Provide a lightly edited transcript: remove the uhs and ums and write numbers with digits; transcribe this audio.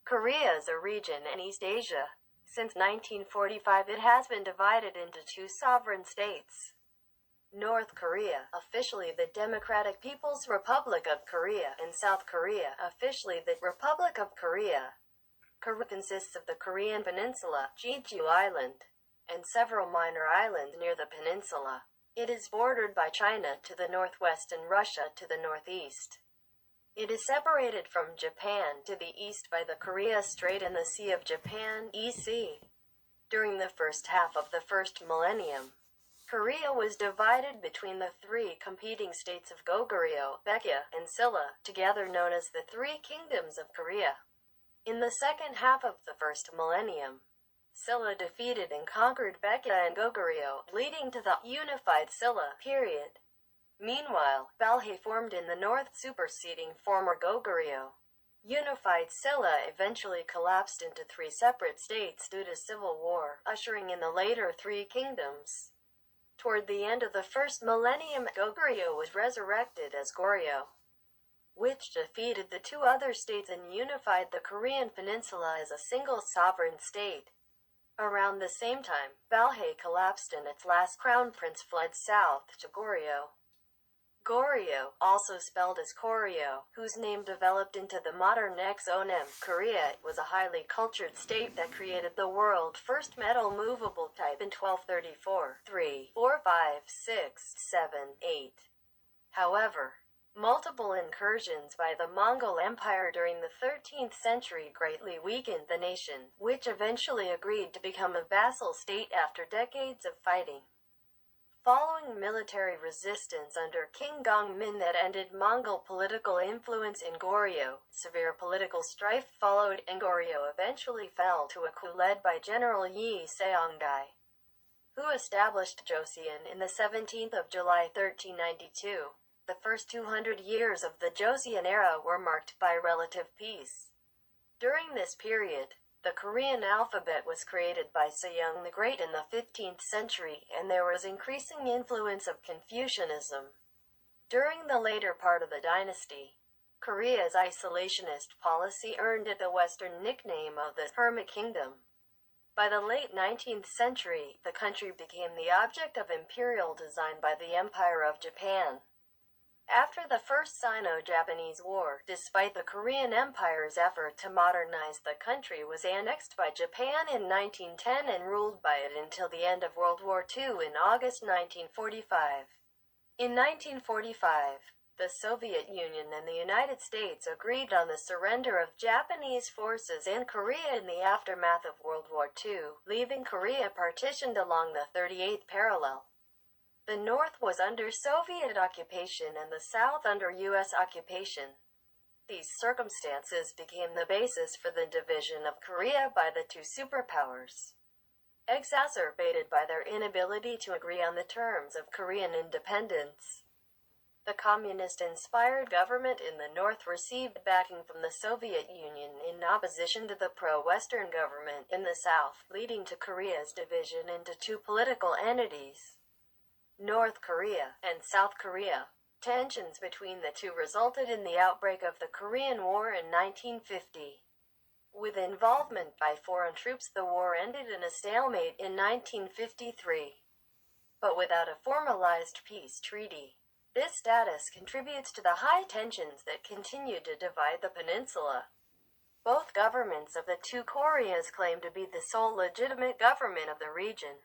Korea is a region in East Asia. Since 1945, it has been divided into two sovereign states. North Korea, officially the Democratic People's Republic of Korea, and South Korea, officially the Republic of Korea. Korea consists of the Korean Peninsula, Jeju Island, and several minor islands near the peninsula. It is bordered by China to the northwest and Russia to the northeast. It is separated from Japan to the east by the Korea Strait and the Sea of Japan, EC. During the first half of the first millennium, Korea was divided between the three competing states of Goguryeo, Baekje, and Silla, together known as the Three Kingdoms of Korea. In the second half of the first millennium, Silla defeated and conquered Baekje and Goguryeo, leading to the unified Silla period. Meanwhile, Balhae formed in the north, superseding former Goguryeo. Unified Silla eventually collapsed into three separate states due to civil war, ushering in the later Three Kingdoms. Toward the end of the first millennium, Goguryeo was resurrected as Goryeo, which defeated the two other states and unified the Korean Peninsula as a single sovereign state. Around the same time, Balhae collapsed and its last crown prince fled south to Goryeo. Goryeo, also spelled as Koryo, whose name developed into the modern exonym Korea, was a highly cultured state that created the world's first metal movable type in 1234. 3, 4, 5, 6, 7, 8. However, multiple incursions by the Mongol Empire during the 13th century greatly weakened the nation, which eventually agreed to become a vassal state after decades of fighting. Following military resistance under King Gongmin that ended Mongol political influence in Goryeo, severe political strife followed and Goryeo eventually fell to a coup led by General Yi Seonggai, who established Joseon in the 17th of July 1392. The first 200 years of the Joseon era were marked by relative peace. During this period, the Korean alphabet was created by Sejong the Great in the 15th century, and there was increasing influence of Confucianism. During the later part of the dynasty, Korea's isolationist policy earned it the Western nickname of the Hermit Kingdom. By the late 19th century, the country became the object of imperial design by the Empire of Japan. After the First Sino-Japanese War, despite the Korean Empire's effort to modernize, the country was annexed by Japan in 1910 and ruled by it until the end of World War II in August 1945. In 1945, the Soviet Union and the United States agreed on the surrender of Japanese forces in Korea in the aftermath of World War II, leaving Korea partitioned along the 38th parallel. The North was under Soviet occupation and the South under U.S. occupation. These circumstances became the basis for the division of Korea by the two superpowers, exacerbated by their inability to agree on the terms of Korean independence. The communist-inspired government in the North received backing from the Soviet Union in opposition to the pro-Western government in the South, leading to Korea's division into two political entities, North Korea and South Korea. Tensions between the two resulted in the outbreak of the Korean War in 1950. With involvement by foreign troops, the war ended in a stalemate in 1953. But without a formalized peace treaty, this status contributes to the high tensions that continue to divide the peninsula. Both governments of the two Koreas claim to be the sole legitimate government of the region.